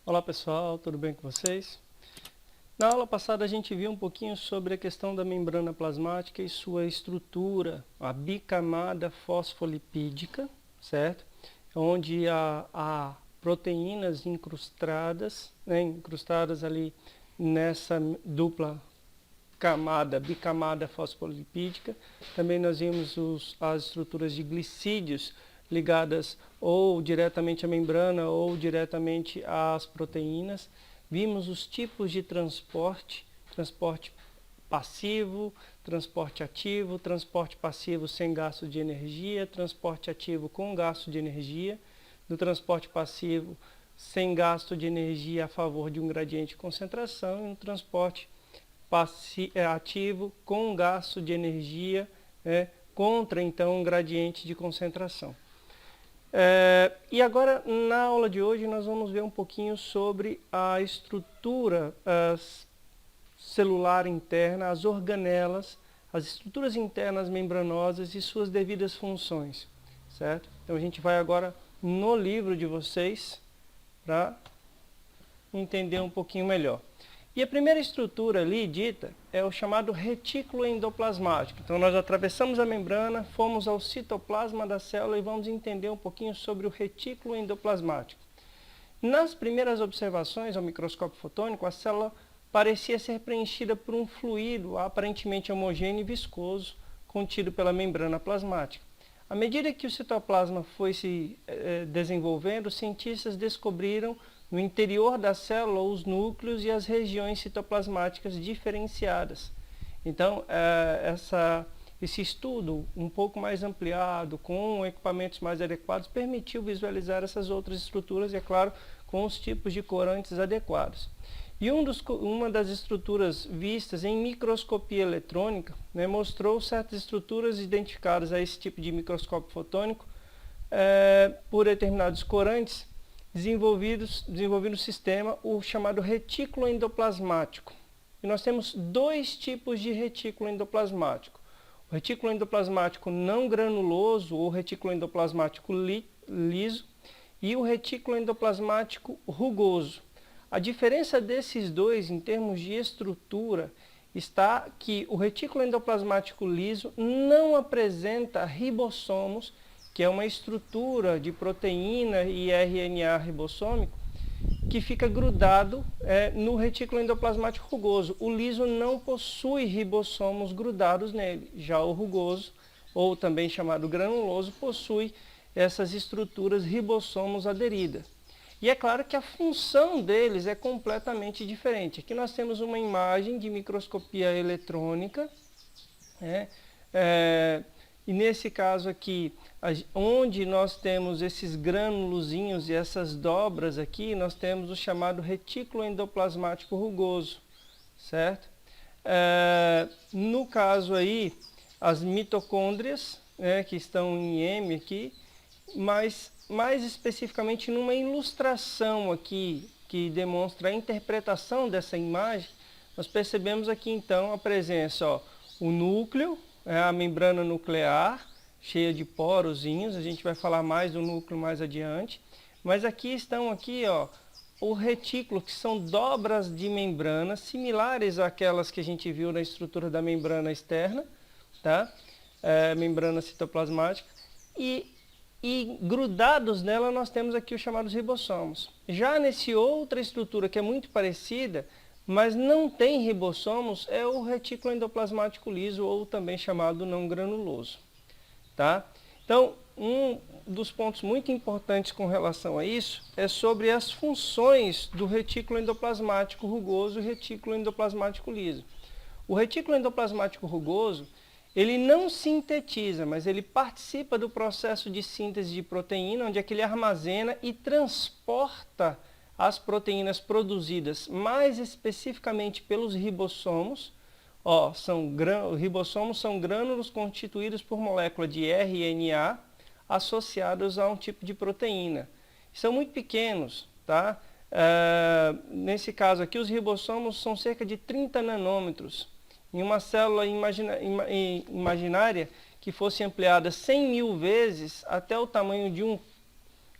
Olá pessoal, tudo bem com vocês? Na aula passada a gente viu um pouquinho sobre a questão da membrana plasmática e sua estrutura, a bicamada fosfolipídica, certo? Onde há proteínas incrustadas, incrustadas ali nessa dupla camada, bicamada fosfolipídica. Também nós vimos as estruturas de glicídios ligadas ou diretamente à membrana ou diretamente às proteínas. Vimos os tipos de transporte passivo, transporte ativo, transporte passivo sem gasto de energia, transporte ativo com gasto de energia, do transporte passivo sem gasto de energia a favor de um gradiente de concentração e no transporte ativo com gasto de energia contra então um gradiente de concentração. E agora na aula de hoje nós vamos ver um pouquinho sobre a estrutura celular interna, as organelas, as estruturas internas membranosas e suas devidas funções, certo? Então a gente vai agora no livro de vocês para entender um pouquinho melhor. E a primeira estrutura ali dita é o chamado retículo endoplasmático. Então nós atravessamos a membrana, fomos ao citoplasma da célula e vamos entender um pouquinho sobre o retículo endoplasmático. Nas primeiras observações ao microscópio fotônico, a célula parecia ser preenchida por um fluido aparentemente homogêneo e viscoso contido pela membrana plasmática. À medida que o citoplasma foi se desenvolvendo, os cientistas descobriram no interior da célula os núcleos e as regiões citoplasmáticas diferenciadas. Então, esse estudo um pouco mais ampliado, com equipamentos mais adequados, permitiu visualizar essas outras estruturas, e é claro, com os tipos de corantes adequados. E uma das estruturas vistas em microscopia eletrônica mostrou certas estruturas identificadas a esse tipo de microscópio fotônico por determinados corantes, desenvolvido no sistema, o chamado retículo endoplasmático. E nós temos dois tipos de retículo endoplasmático. O retículo endoplasmático não granuloso ou retículo endoplasmático liso e o retículo endoplasmático rugoso. A diferença desses dois em termos de estrutura está que o retículo endoplasmático liso não apresenta ribossomos, que é uma estrutura de proteína e RNA ribossômico, que fica grudado no retículo endoplasmático rugoso. O liso não possui ribossomos grudados nele. Já o rugoso, ou também chamado granuloso, possui essas estruturas ribossomos aderidas. E é claro que a função deles é completamente diferente. Aqui nós temos uma imagem de microscopia eletrônica, e nesse caso aqui, onde nós temos esses granulozinhos e essas dobras aqui, nós temos o chamado retículo endoplasmático rugoso, certo? No caso aí, as mitocôndrias, que estão em M aqui, mas mais especificamente numa ilustração aqui, que demonstra a interpretação dessa imagem, nós percebemos aqui então a presença, o núcleo, a membrana nuclear, cheia de porozinhos, a gente vai falar mais do núcleo mais adiante, mas aqui estão o retículo, que são dobras de membrana, similares àquelas que a gente viu na estrutura da membrana externa, tá? Membrana citoplasmática, e grudados nela nós temos aqui os chamados ribossomos. Já nessa outra estrutura que é muito parecida, mas não tem ribossomos, é o retículo endoplasmático liso, ou também chamado não granuloso. Tá? Então, um dos pontos muito importantes com relação a isso é sobre as funções do retículo endoplasmático rugoso e retículo endoplasmático liso. O retículo endoplasmático rugoso, ele não sintetiza, mas ele participa do processo de síntese de proteína, onde é que ele armazena e transporta as proteínas produzidas, mais especificamente pelos ribossomos. Ribossomos são grânulos constituídos por molécula de RNA associados a um tipo de proteína. São muito pequenos, tá? Nesse caso aqui, os ribossomos são cerca de 30 nanômetros. Em uma célula imaginária que fosse ampliada 100.000 vezes até o tamanho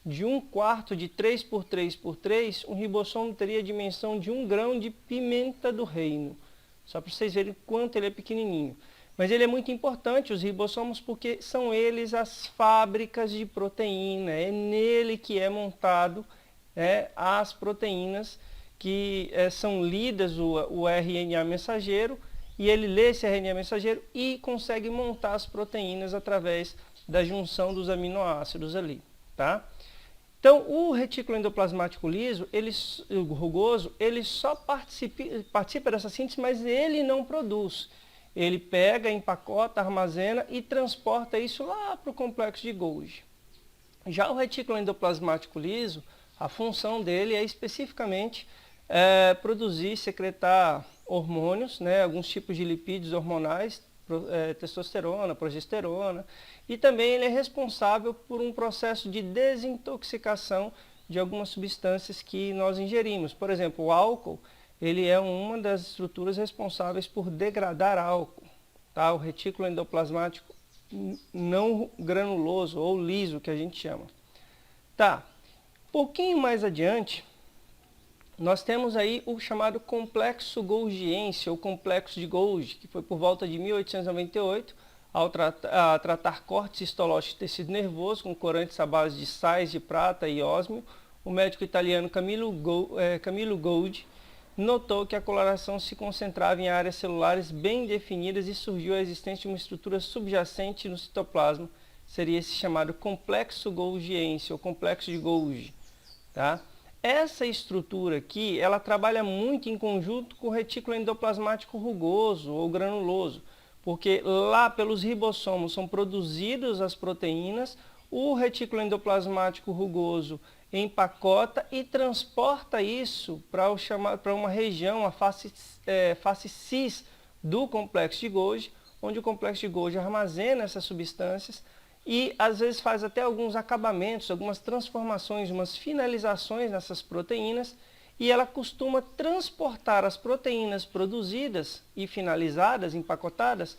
de 1/4 de 3 por 3 por 3, um ribossomo teria a dimensão de 1 grão de pimenta do reino. Só para vocês verem quanto ele é pequenininho. Mas ele é muito importante, os ribossomos, porque são eles as fábricas de proteína. É nele que é montado as proteínas que são lidas, o RNA mensageiro, e ele lê esse RNA mensageiro e consegue montar as proteínas através da junção dos aminoácidos ali, tá? Então, o retículo endoplasmático liso, rugoso, ele só participa dessa síntese, mas ele não produz. Ele pega, empacota, armazena e transporta isso lá para o complexo de Golgi. Já o retículo endoplasmático liso, a função dele é especificamente produzir, secretar hormônios, alguns tipos de lipídios hormonais, testosterona, progesterona, e também ele é responsável por um processo de desintoxicação de algumas substâncias que nós ingerimos. Por exemplo, o álcool, ele é uma das estruturas responsáveis por degradar álcool, tá? O retículo endoplasmático não granuloso ou liso, que a gente chama. Tá, um pouquinho mais adiante, nós temos aí o chamado complexo golgiense, ou complexo de Golgi, que foi por volta de 1898, ao tratar cortes histológicos de tecido nervoso com corantes à base de sais de prata e ósmio, o médico italiano Camillo Golgi notou que a coloração se concentrava em áreas celulares bem definidas e surgiu a existência de uma estrutura subjacente no citoplasma, seria esse chamado complexo golgiense, ou complexo de Golgi, tá? Essa estrutura aqui, ela trabalha muito em conjunto com o retículo endoplasmático rugoso ou granuloso, porque lá pelos ribossomos são produzidas as proteínas, o retículo endoplasmático rugoso empacota e transporta isso para uma região, a face cis do complexo de Golgi, onde o complexo de Golgi armazena essas substâncias e às vezes faz até alguns acabamentos, algumas transformações, umas finalizações nessas proteínas, e ela costuma transportar as proteínas produzidas e finalizadas, empacotadas,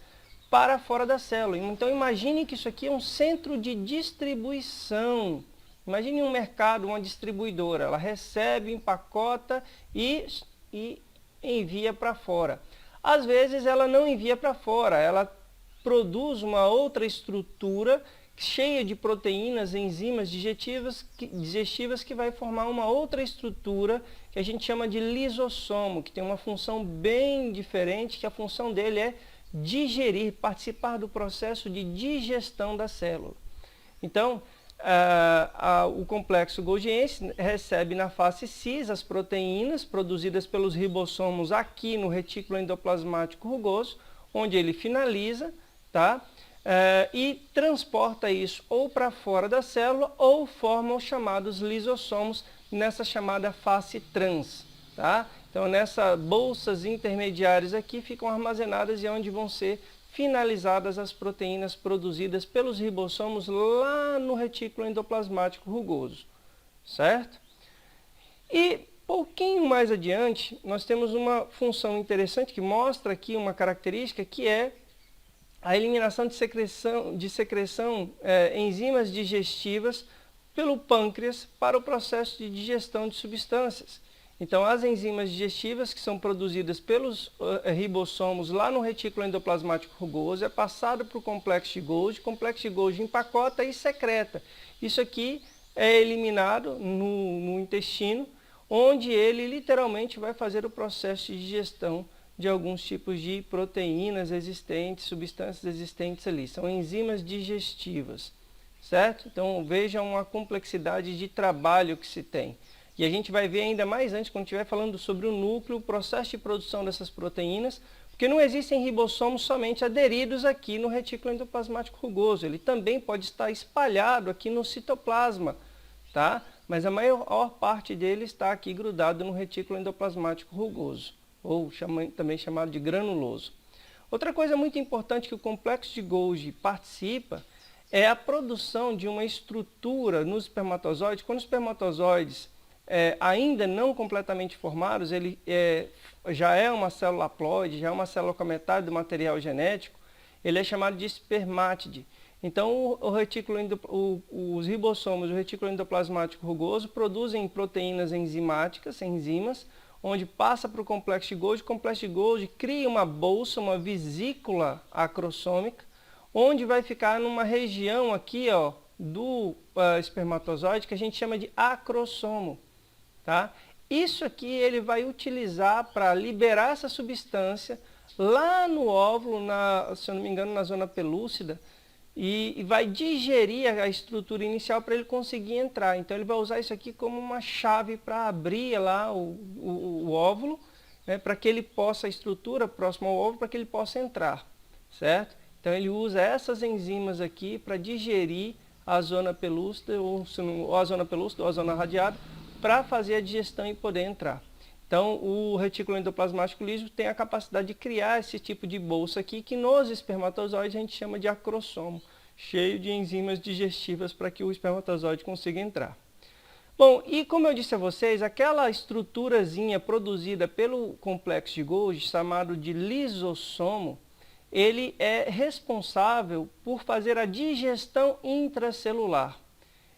para fora da célula. Então imagine que isso aqui é um centro de distribuição. Imagine um mercado, uma distribuidora, ela recebe, empacota e envia para fora. Às vezes ela não envia para fora, ela produz uma outra estrutura cheia de proteínas, enzimas digestivas que vai formar uma outra estrutura que a gente chama de lisossomo, que tem uma função bem diferente, que a função dele é digerir, participar do processo de digestão da célula. Então, o complexo golgiense recebe na face cis as proteínas produzidas pelos ribossomos aqui no retículo endoplasmático rugoso, onde ele finaliza, tá? E transporta isso ou para fora da célula ou forma os chamados lisossomos nessa chamada face trans, tá? Então, nessas bolsas intermediárias aqui ficam armazenadas e é onde vão ser finalizadas as proteínas produzidas pelos ribossomos lá no retículo endoplasmático rugoso, certo? E pouquinho mais adiante, nós temos uma função interessante que mostra aqui uma característica que é a eliminação de secreção enzimas digestivas pelo pâncreas para o processo de digestão de substâncias. Então, as enzimas digestivas que são produzidas pelos ribossomos lá no retículo endoplasmático rugoso é passado para o complexo de Golgi empacota e secreta. Isso aqui é eliminado no intestino, onde ele literalmente vai fazer o processo de digestão de alguns tipos de proteínas existentes, substâncias existentes ali. São enzimas digestivas, certo? Então, vejam a complexidade de trabalho que se tem. E a gente vai ver ainda mais antes, quando estiver falando sobre o núcleo, o processo de produção dessas proteínas, porque não existem ribossomos somente aderidos aqui no retículo endoplasmático rugoso. Ele também pode estar espalhado aqui no citoplasma, tá? Mas a maior parte dele está aqui grudado no retículo endoplasmático rugoso, ou também chamado de granuloso. Outra coisa muito importante que o complexo de Golgi participa é a produção de uma estrutura nos espermatozoides. Quando os espermatozoides ainda não completamente formados, ele já é uma célula haploide, já é uma célula com metade do material genético, ele é chamado de espermátide. Então, os ribossomos, o retículo endoplasmático rugoso, produzem proteínas enzimáticas, enzimas, onde passa para o complexo de Golgi. O complexo de Golgi cria uma bolsa, uma vesícula acrossômica, onde vai ficar numa região aqui, ó, do espermatozoide, que a gente chama de acrossomo. Tá? Isso aqui ele vai utilizar para liberar essa substância lá no óvulo, se eu não me engano, na zona pelúcida, e vai digerir a estrutura inicial para ele conseguir entrar. Então ele vai usar isso aqui como uma chave para abrir lá o óvulo, né, para que ele possa, a estrutura próxima ao óvulo, para que ele possa entrar, certo? Então ele usa essas enzimas aqui para digerir a zona pelúcida, ou a zona pelúcida, ou a zona radiada, para fazer a digestão e poder entrar. Então, o retículo endoplasmático liso tem a capacidade de criar esse tipo de bolsa aqui, que nos espermatozoides a gente chama de acrossomo, cheio de enzimas digestivas para que o espermatozoide consiga entrar. Bom, e como eu disse a vocês, aquela estruturazinha produzida pelo complexo de Golgi, chamado de lisossomo, ele é responsável por fazer a digestão intracelular.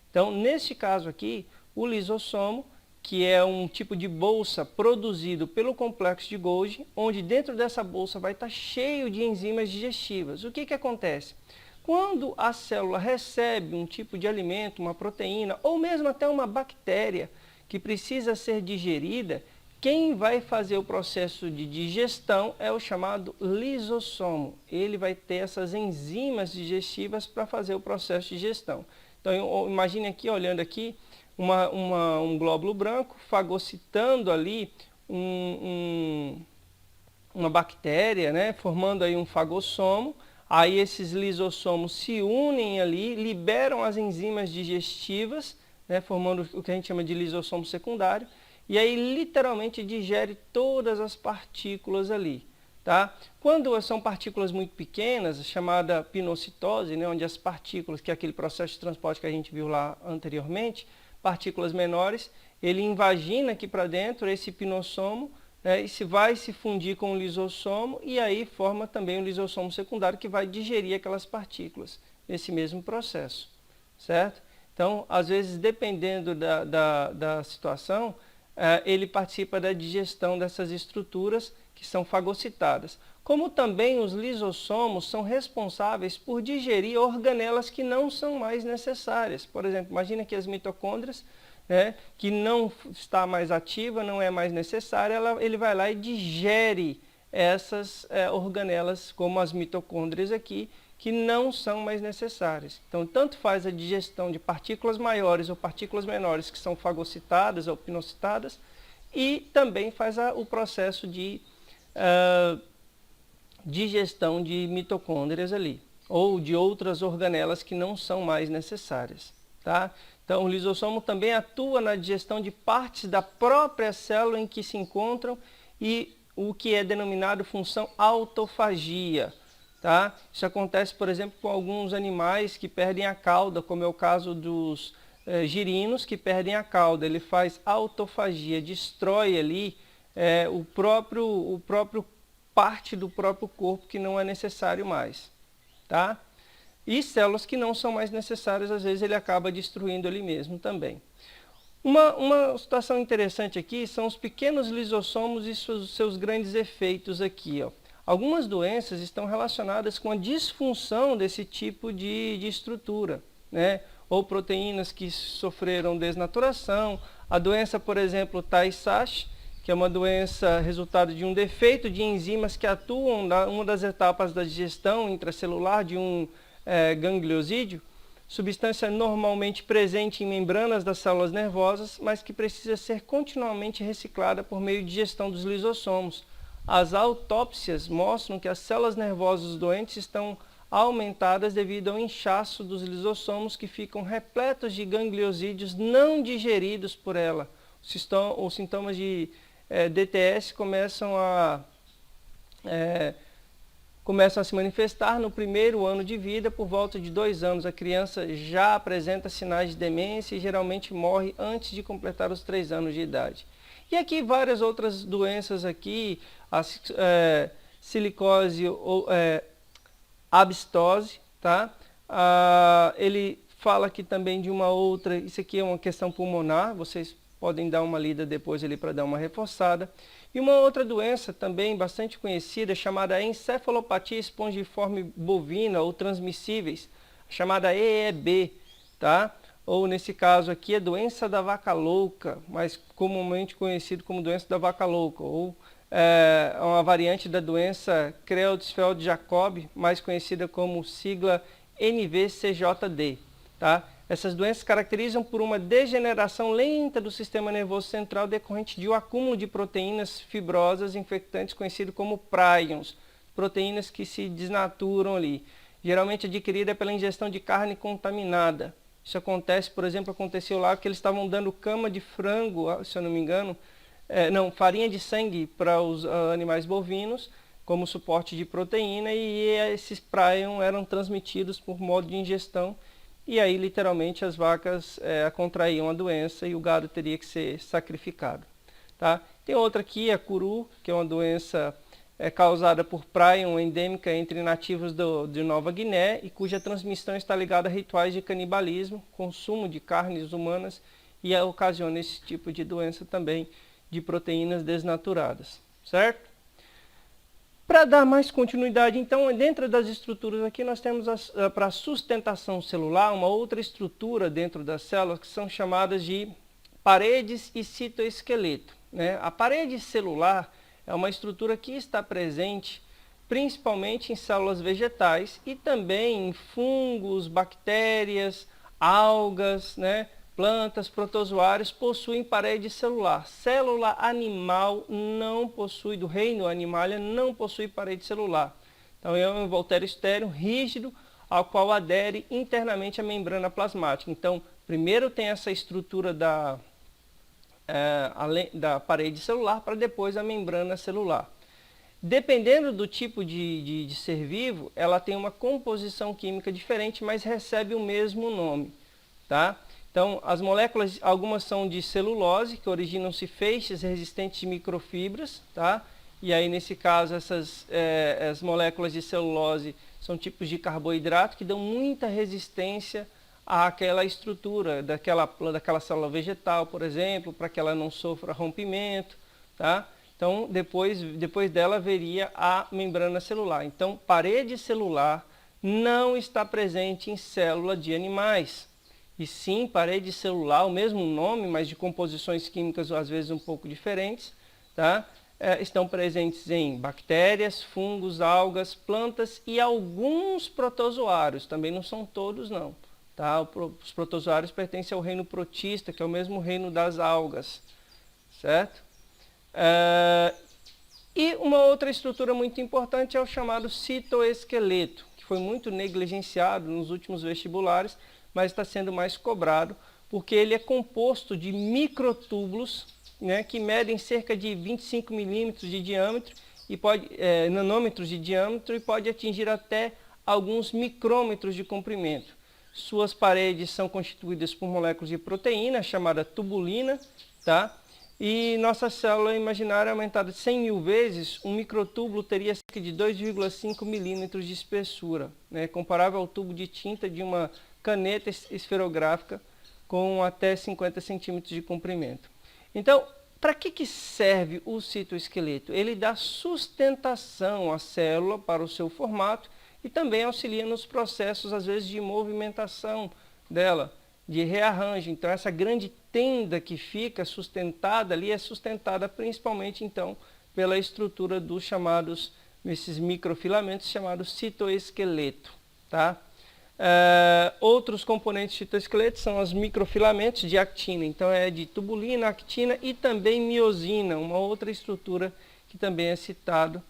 Então, neste caso aqui, o lisossomo, que é um tipo de bolsa produzido pelo complexo de Golgi, onde dentro dessa bolsa vai estar cheio de enzimas digestivas. O que acontece? Quando a célula recebe um tipo de alimento, uma proteína, ou mesmo até uma bactéria que precisa ser digerida, quem vai fazer o processo de digestão é o chamado lisossomo. Ele vai ter essas enzimas digestivas para fazer o processo de digestão. Então, imagine aqui, olhando aqui, um glóbulo branco fagocitando ali uma bactéria, né, formando aí um fagossomo. Aí esses lisossomos se unem ali, liberam as enzimas digestivas, né, formando o que a gente chama de lisossomo secundário, e aí literalmente digere todas as partículas ali. Tá? Quando são partículas muito pequenas, chamada pinocitose, né, onde as partículas, que é aquele processo de transporte que a gente viu lá anteriormente, partículas menores, ele invagina aqui para dentro esse pinossomo, né, e vai se fundir com o lisossomo, e aí forma também o lisossomo secundário, que vai digerir aquelas partículas nesse mesmo processo, certo? Então, às vezes, dependendo da situação, ele participa da digestão dessas estruturas que são fagocitadas. Como também os lisossomos são responsáveis por digerir organelas que não são mais necessárias. Por exemplo, imagina que as mitocôndrias, né, que não está mais ativa, não é mais necessária, ele vai lá e digere essas organelas, como as mitocôndrias aqui, que não são mais necessárias. Então, tanto faz a digestão de partículas maiores ou partículas menores que são fagocitadas ou pinocitadas, e também faz o processo de digestão de mitocôndrias ali, ou de outras organelas que não são mais necessárias. Tá? Então, o lisossomo também atua na digestão de partes da própria célula em que se encontram, e o que é denominado função autofagia. Tá? Isso acontece, por exemplo, com alguns animais que perdem a cauda, como é o caso dos girinos, que perdem a cauda. Ele faz autofagia, destrói ali o próprio parte do próprio corpo que não é necessário mais. Tá? E células que não são mais necessárias, às vezes ele acaba destruindo ali mesmo também. Uma situação interessante aqui são os pequenos lisossomos e seus grandes efeitos aqui, ó. Algumas doenças estão relacionadas com a disfunção desse tipo de estrutura, né? Ou proteínas que sofreram desnaturação. A doença, por exemplo, Tay-Sachs, que é uma doença resultado de um defeito de enzimas que atuam uma das etapas da digestão intracelular de um gangliosídeo, substância normalmente presente em membranas das células nervosas, mas que precisa ser continuamente reciclada por meio de digestão dos lisossomos. As autópsias mostram que as células nervosas doentes estão aumentadas devido ao inchaço dos lisossomos, que ficam repletos de gangliosídeos não digeridos por ela. Os sintomas de DTS começam a se manifestar no primeiro ano de vida. Por volta de 2 anos, a criança já apresenta sinais de demência e geralmente morre antes de completar os 3 anos de idade. E aqui várias outras doenças aqui, a silicose ou abstose, tá? Ele fala aqui também de uma outra, isso aqui é uma questão pulmonar, vocês podem dar uma lida depois ali para dar uma reforçada. E uma outra doença também bastante conhecida, chamada encefalopatia espongiforme bovina ou transmissíveis, chamada EEB, tá? Ou nesse caso aqui, a doença da vaca louca, mais comumente conhecido como doença da vaca louca, ou uma variante da doença Creutzfeldt-Jakob, mais conhecida como sigla NVCJD, tá? Essas doenças caracterizam por uma degeneração lenta do sistema nervoso central decorrente de um acúmulo de proteínas fibrosas infectantes conhecido como prions, proteínas que se desnaturam ali, geralmente adquirida pela ingestão de carne contaminada. Isso acontece, por exemplo, aconteceu lá que eles estavam dando cama de frango, se eu não me engano, farinha de sangue para os animais bovinos, como suporte de proteína, e esses prions eram transmitidos por modo de ingestão, e aí literalmente as vacas contraíam a doença e o gado teria que ser sacrificado. Tá? Tem outra aqui, a curu, que é uma doença causada por prion endêmica entre nativos de Nova Guiné e cuja transmissão está ligada a rituais de canibalismo, consumo de carnes humanas e ocasiona esse tipo de doença também de proteínas desnaturadas, certo? Para dar mais continuidade, então, dentro das estruturas aqui nós temos para a sustentação celular uma outra estrutura dentro das células que são chamadas de paredes e citoesqueleto, né? A parede celular é uma estrutura que está presente principalmente em células vegetais e também em fungos, bactérias, algas, né? Plantas, protozoários possuem parede celular. Célula animal não possui, do reino animalia, não possui parede celular. Então é um envoltório estéreo rígido ao qual adere internamente a membrana plasmática. Então, primeiro tem essa estrutura da parede celular para depois a membrana celular. Dependendo do tipo de ser vivo, ela tem uma composição química diferente, mas recebe o mesmo nome, tá? Então, as moléculas, algumas são de celulose, que originam-se feixes resistentes de microfibras, tá? E aí, nesse caso, as moléculas de celulose são tipos de carboidrato que dão muita resistência àquela estrutura daquela célula vegetal, por exemplo, para que ela não sofra rompimento, tá? Então, depois dela haveria a membrana celular. Então, parede celular não está presente em célula de animais. E sim, parede celular, o mesmo nome, mas de composições químicas às vezes um pouco diferentes, tá? Estão presentes em bactérias, fungos, algas, plantas e alguns protozoários, também não são todos não. Tá? Os protozoários pertencem ao reino protista, que é o mesmo reino das algas, certo? E uma outra estrutura muito importante é o chamado citoesqueleto, que foi muito negligenciado nos últimos vestibulares, mas está sendo mais cobrado, porque ele é composto de microtúbulos, né, que medem cerca de 25 milímetros de diâmetro, e nanômetros de diâmetro, e pode atingir até alguns micrômetros de comprimento. Suas paredes são constituídas por moléculas de proteína, chamada tubulina, tá? E nossa célula imaginária aumentada 100 mil vezes, um microtúbulo teria cerca de 2,5 milímetros de espessura, né, comparável ao tubo de tinta de uma caneta esferográfica com até 50 centímetros de comprimento. Então, para que serve o citoesqueleto? Ele dá sustentação à célula para o seu formato e também auxilia nos processos, às vezes, de movimentação dela, de rearranjo. Então, essa grande tenda que fica sustentada ali é sustentada principalmente, então, pela estrutura dos chamados, esses microfilamentos chamados citoesqueleto, tá? Outros componentes do citoesqueleto são os microfilamentos de actina, então é de tubulina, actina e também miosina, uma outra estrutura que também é citado,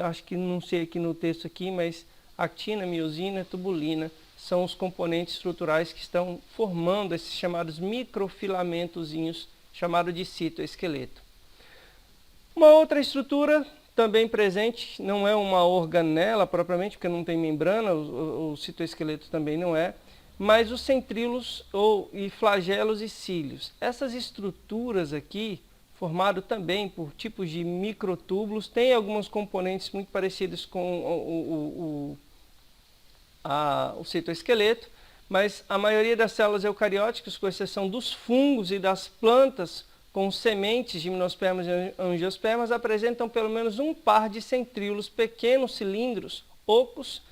acho que não sei aqui no texto aqui, mas actina, miosina, tubulina são os componentes estruturais que estão formando esses chamados microfilamentozinhos, chamado de citoesqueleto. Uma outra estrutura também presente, não é uma organela propriamente, porque não tem membrana, o citoesqueleto também não é, mas os centríolos e flagelos e cílios. Essas estruturas aqui, formado também por tipos de microtúbulos, tem alguns componentes muito parecidos com o citoesqueleto, mas a maioria das células eucarióticas, com exceção dos fungos e das plantas com sementes de gimnospermas e angiospermas, apresentam pelo menos um par de centríolos, pequenos cilindros ocos,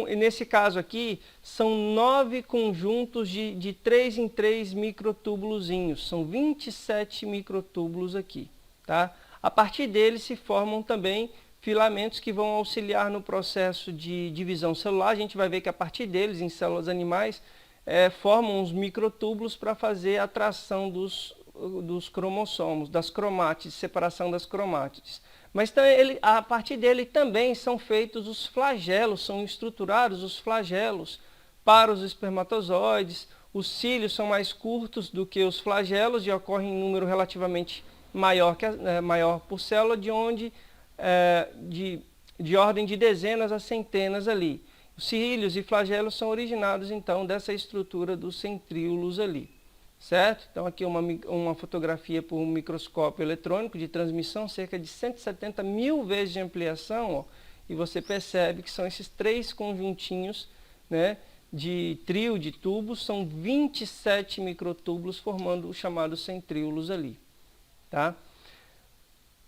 e nesse caso aqui, são 9 conjuntos de 3 em 3 microtúbulozinhos, são 27 microtúbulos aqui. Tá? A partir deles se formam também filamentos que vão auxiliar no processo de divisão celular. A gente vai ver que a partir deles, em células animais, formam os microtúbulos para fazer a tração dos cromossomos, das cromátides, separação das cromátides. Mas a partir dele também são feitos os flagelos, são estruturados os flagelos para os espermatozoides. Os cílios são mais curtos do que os flagelos e ocorrem em número relativamente maior por célula, de ordem de dezenas a centenas ali. Os cílios e flagelos são originados, então, dessa estrutura dos centríolos ali. Certo? Então, aqui uma fotografia por um microscópio eletrônico de transmissão, cerca de 170 mil vezes de ampliação, ó, e você percebe que são esses 3 conjuntinhos, de trio de tubos, são 27 microtúbulos formando os chamados centríolos ali. Tá?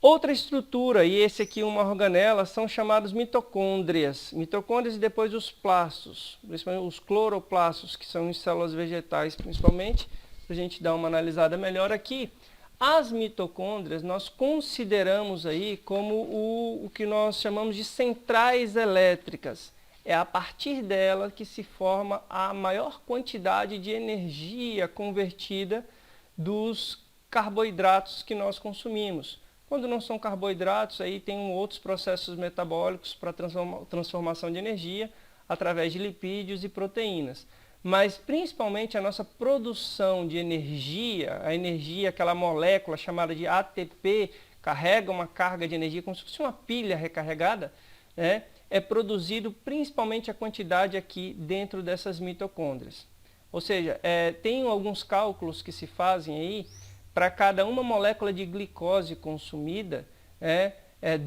Outra estrutura, e esse aqui uma organela, são chamados mitocôndrias. Mitocôndrias e depois os plastos, principalmente os cloroplastos, que são em células vegetais principalmente. Para a gente dar uma analisada melhor aqui, as mitocôndrias nós consideramos aí como o que nós chamamos de centrais elétricas. É a partir dela que se forma a maior quantidade de energia convertida dos carboidratos que nós consumimos. Quando não são carboidratos, aí tem outros processos metabólicos para transformação de energia através de lipídios e proteínas. Mas principalmente a nossa produção de energia, aquela molécula chamada de ATP, carrega uma carga de energia como se fosse uma pilha recarregada, é produzido principalmente a quantidade aqui dentro dessas mitocôndrias. Ou seja, tem alguns cálculos que se fazem aí, para cada uma molécula de glicose consumida,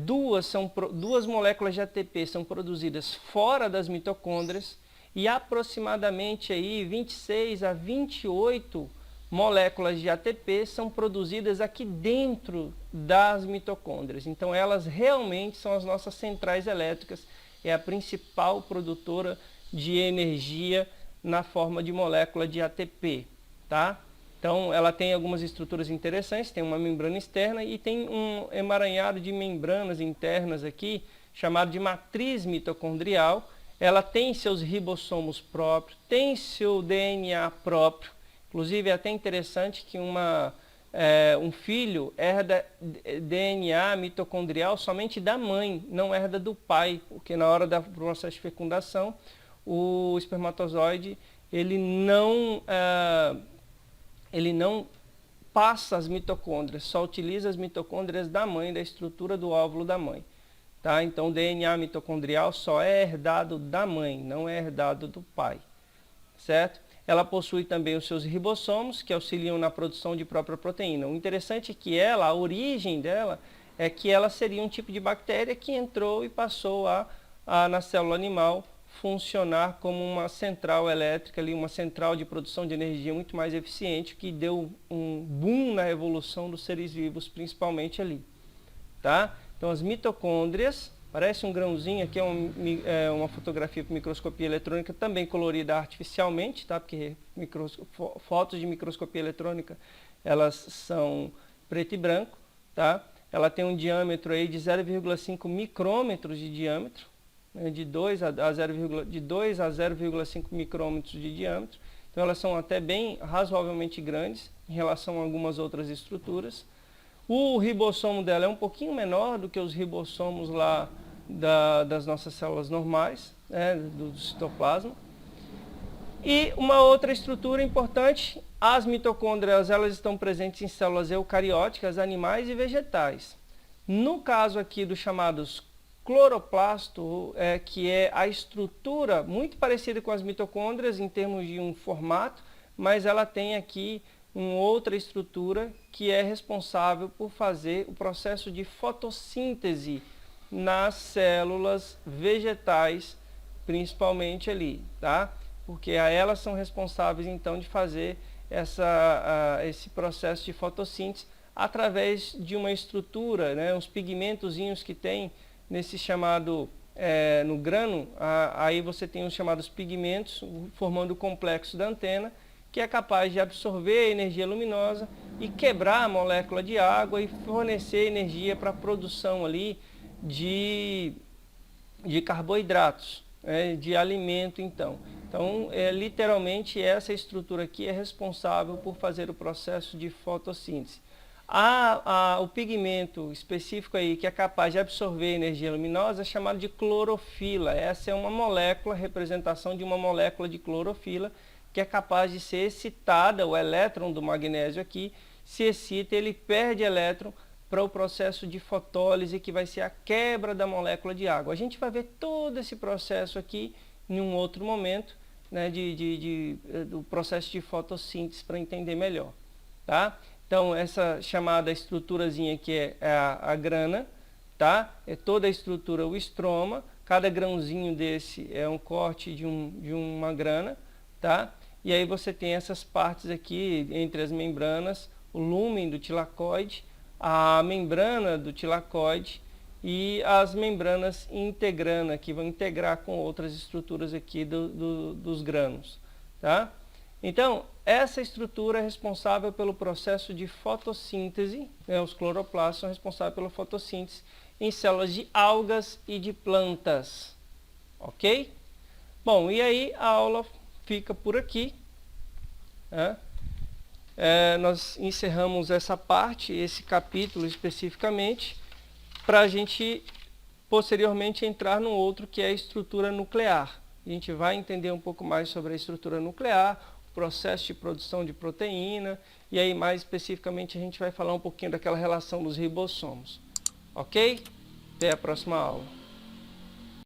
duas moléculas de ATP são produzidas fora das mitocôndrias, e aproximadamente aí 26 a 28 moléculas de ATP são produzidas aqui dentro das mitocôndrias. Então elas realmente são as nossas centrais elétricas, é a principal produtora de energia na forma de molécula de ATP. Tá? Então ela tem algumas estruturas interessantes, tem uma membrana externa e tem um emaranhado de membranas internas aqui, chamado de matriz mitocondrial. Ela tem seus ribossomos próprios, tem seu DNA próprio. Inclusive é até interessante que um filho herda DNA mitocondrial somente da mãe, não herda do pai, porque na hora do processo de fecundação, o espermatozoide ele não passa as mitocôndrias, só utiliza as mitocôndrias da mãe, da estrutura do óvulo da mãe. Tá? Então, o DNA mitocondrial só é herdado da mãe, não é herdado do pai. Certo? Ela possui também os seus ribossomos, que auxiliam na produção de própria proteína. O interessante é que a origem dela, é que ela seria um tipo de bactéria que entrou e passou na célula animal, funcionar como uma central elétrica, uma central de produção de energia muito mais eficiente, que deu um boom na evolução dos seres vivos, principalmente ali. Tá? Então, as mitocôndrias, parece um grãozinho, aqui é uma fotografia por microscopia eletrônica, também colorida artificialmente, tá? Porque fotos de microscopia eletrônica, elas são preto e branco. Tá? Ela tem um diâmetro aí de 0,5 micrômetros de diâmetro, de 2 a 0,5 micrômetros de diâmetro. Então, elas são até bem razoavelmente grandes em relação a algumas outras estruturas. O ribossomo dela é um pouquinho menor do que os ribossomos lá das nossas células normais, do citoplasma. E uma outra estrutura importante, as mitocôndrias, elas estão presentes em células eucarióticas, animais e vegetais. No caso aqui dos chamados cloroplasto, que é a estrutura muito parecida com as mitocôndrias em termos de um formato, mas ela tem aqui uma outra estrutura que é responsável por fazer o processo de fotossíntese nas células vegetais principalmente ali, tá? Porque elas são responsáveis então de fazer esse processo de fotossíntese através de uma estrutura, né, uns pigmentozinhos que tem nesse chamado, no grano, aí você tem os chamados pigmentos formando o complexo da antena, que é capaz de absorver a energia luminosa e quebrar a molécula de água e fornecer energia para a produção ali de carboidratos, de alimento então. Então, literalmente essa estrutura aqui é responsável por fazer o processo de fotossíntese. O pigmento específico aí que é capaz de absorver energia luminosa é chamado de clorofila. Essa é uma molécula, representação de uma molécula de clorofila, que é capaz de ser excitada, o elétron do magnésio aqui se excita, ele perde elétron para o processo de fotólise, que vai ser a quebra da molécula de água. A gente vai ver todo esse processo aqui em um outro momento, né, do processo de fotossíntese, para entender melhor, tá? Então, essa chamada estruturazinha aqui é a grana, tá? É toda a estrutura, o estroma. Cada grãozinho desse é um corte de uma grana, tá? E aí você tem essas partes aqui, entre as membranas, o lúmen do tilacoide, a membrana do tilacoide e as membranas integrana, que vão integrar com outras estruturas aqui dos grânulos, tá? Então, essa estrutura é responsável pelo processo de fotossíntese, né? Os cloroplastos são responsáveis pela fotossíntese em células de algas e de plantas, ok? Bom, e aí a aula fica por aqui, né? Nós encerramos essa parte, esse capítulo especificamente, para a gente posteriormente entrar no outro, que é a estrutura nuclear. A gente vai entender um pouco mais sobre a estrutura nuclear, o processo de produção de proteína, e aí mais especificamente a gente vai falar um pouquinho daquela relação dos ribossomos. Ok? Até a próxima aula.